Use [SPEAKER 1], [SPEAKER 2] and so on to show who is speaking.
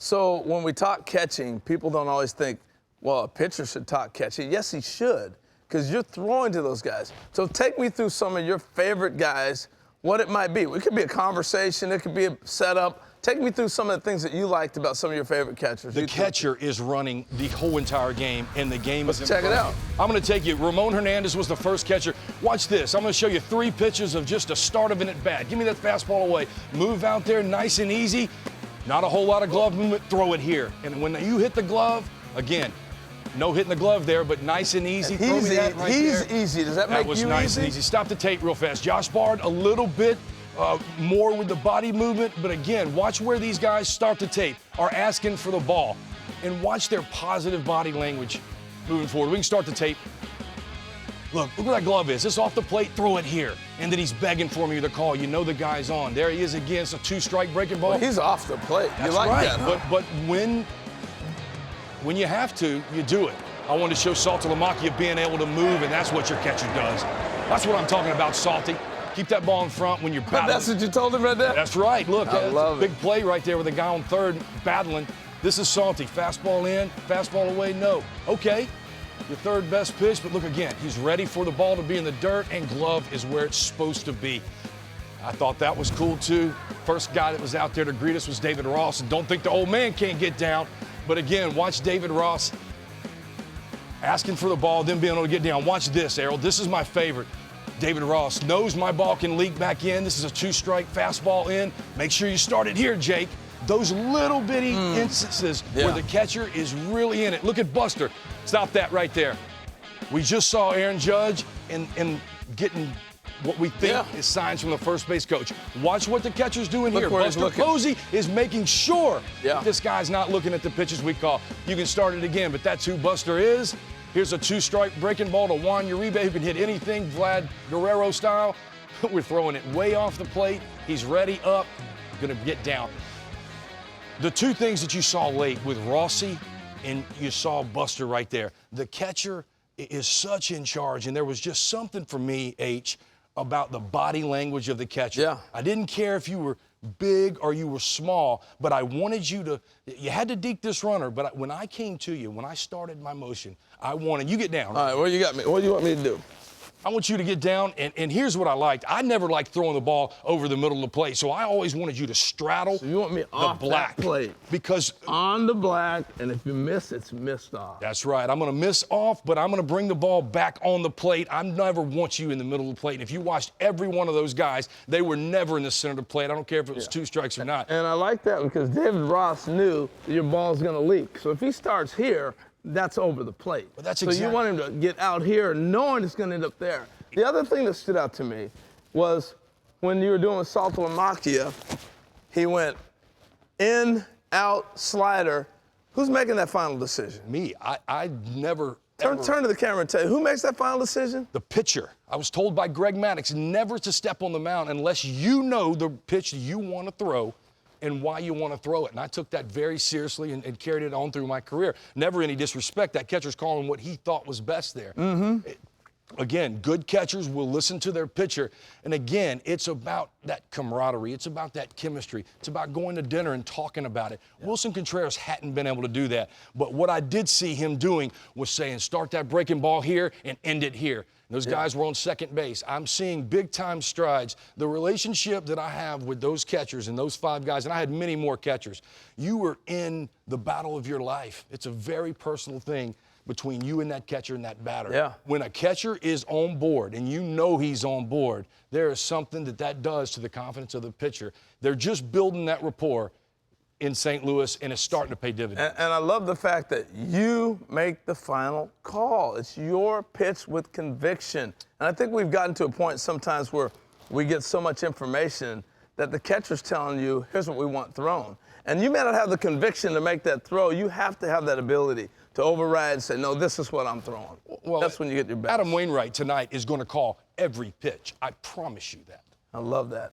[SPEAKER 1] So when we talk catching, people don't always think, well, a pitcher should talk catching. Yes, he should, because you're throwing to those guys. So take me through some of your favorite guys, what it might be. It could be a conversation. It could be a setup. Take me through some of the things that you liked about some of your favorite catchers.
[SPEAKER 2] The catcher is running the whole entire game, and the game is in
[SPEAKER 1] check it out.
[SPEAKER 2] I'm going to take you. Ramon Hernandez was the first catcher. Watch this. I'm going to show you 3 pitches of just a start of an at-bat. Give me that fastball away. Move out there nice and easy. Not a whole lot of glove movement. Throw it here. And when you hit the glove, again, no hitting the glove there, but nice and easy.
[SPEAKER 1] He's easy. Does that make you easy?
[SPEAKER 2] That was nice and easy. Stop the tape real fast. Josh Bard, a little bit more with the body movement, but again, watch where these guys start the tape, are asking for the ball, and watch their positive body language moving forward. We can start the tape. Look where that glove is. It's off the plate, throw it here. And then he's begging for me to call. You know the guy's on. There he is again. It's a 2-strike breaking ball.
[SPEAKER 1] Well, he's off the plate.
[SPEAKER 2] That's
[SPEAKER 1] you like
[SPEAKER 2] right.
[SPEAKER 1] that, huh?
[SPEAKER 2] But when you have to, you do it. I want to show Salty Lamakia being able to move, and that's what your catcher does. That's what I'm talking about, Salty. Keep that ball in front when you're battling.
[SPEAKER 1] That's what you told him right there?
[SPEAKER 2] That's right. Look,
[SPEAKER 1] I love
[SPEAKER 2] a big play right there with a guy on third battling. This is Salty. Fastball in, fastball away, no. Okay, your third best pitch, but look again. He's ready for the ball to be in the dirt, and glove is where it's supposed to be. I thought that was cool, too. First guy that was out there to greet us was David Ross, and don't think the old man can't get down. But again, watch David Ross asking for the ball, then being able to get down. Watch this, Errol. This is my favorite. David Ross knows my ball can leak back in. This is a 2-strike fastball in. Make sure you start it here, Jake. Those little bitty instances where the catcher is really in it. Look at Buster. Stop that right there. We just saw Aaron Judge and getting what we think is signs from the first base coach. Watch what the catcher's doing here. Buster Posey is making sure that this guy's not looking at the pitches we call. You can start it again, but that's who Buster is. Here's a 2-strike breaking ball to Juan Uribe, who can hit anything, Vlad Guerrero style. We're throwing it way off the plate. He's ready, up, gonna get down. The 2 things that you saw late with Rossi and you saw Buster right there, the catcher is such in charge, and there was just something for me, H, about the body language of the catcher.
[SPEAKER 1] Yeah.
[SPEAKER 2] I didn't care if you were big or you were small, but I wanted you had to deke this runner, but when I came to you, when I started my motion, I wanted, you get down.
[SPEAKER 1] All right, what you got me? What do you want me to do?
[SPEAKER 2] I want you to get down, and here's what I liked. I never liked throwing the ball over the middle of the plate, so I always wanted you to straddle
[SPEAKER 1] So you want me off
[SPEAKER 2] the black
[SPEAKER 1] that plate.
[SPEAKER 2] Because
[SPEAKER 1] on the black, and if you miss, it's missed off.
[SPEAKER 2] That's right. I'm going to miss off, but I'm going to bring the ball back on the plate. I never want you in the middle of the plate. And if you watched every one of those guys, they were never in the center of the plate. I don't care if it was 2 strikes or not.
[SPEAKER 1] And I like that because David Ross knew that your ball's going to leak. So if he starts here, that's over the plate.
[SPEAKER 2] Well, that's
[SPEAKER 1] so you want him to get out here knowing it's going to end up there. The other thing that stood out to me was when you were doing with Salty Lamakia, he went in, out, slider. Who's making that final decision?
[SPEAKER 2] Me. I never.
[SPEAKER 1] Turn to the camera and tell you, who makes that final decision?
[SPEAKER 2] The pitcher. I was told by Greg Maddux never to step on the mound unless you know the pitch you want to throw and why you want to throw it. And I took that very seriously and carried it on through my career. Never any disrespect. That catcher's calling what he thought was best there. Again, good catchers will listen to their pitcher. And again, it's about that camaraderie. It's about that chemistry. It's about going to dinner and talking about it. Yeah. Wilson Contreras hadn't been able to do that. But what I did see him doing was saying, start that breaking ball here and end it here. And those guys were on second base. I'm seeing big-time strides. The relationship that I have with those catchers and those 5 guys, and I had many more catchers, you were in the battle of your life. It's a very personal thing between you and that catcher and that batter.
[SPEAKER 1] Yeah.
[SPEAKER 2] When a catcher is on board and you know he's on board, there is something that does to the confidence of the pitcher. They're just building that rapport in St. Louis, and it's starting to pay dividends.
[SPEAKER 1] And I love the fact that you make the final call. It's your pitch with conviction. And I think we've gotten to a point sometimes where we get so much information that the catcher's telling you, here's what we want thrown. And you may not have the conviction to make that throw. You have to have that ability to override and say, no, this is what I'm throwing. Well, that's when you get your best.
[SPEAKER 2] Adam Wainwright tonight is going to call every pitch. I promise you that.
[SPEAKER 1] I love that.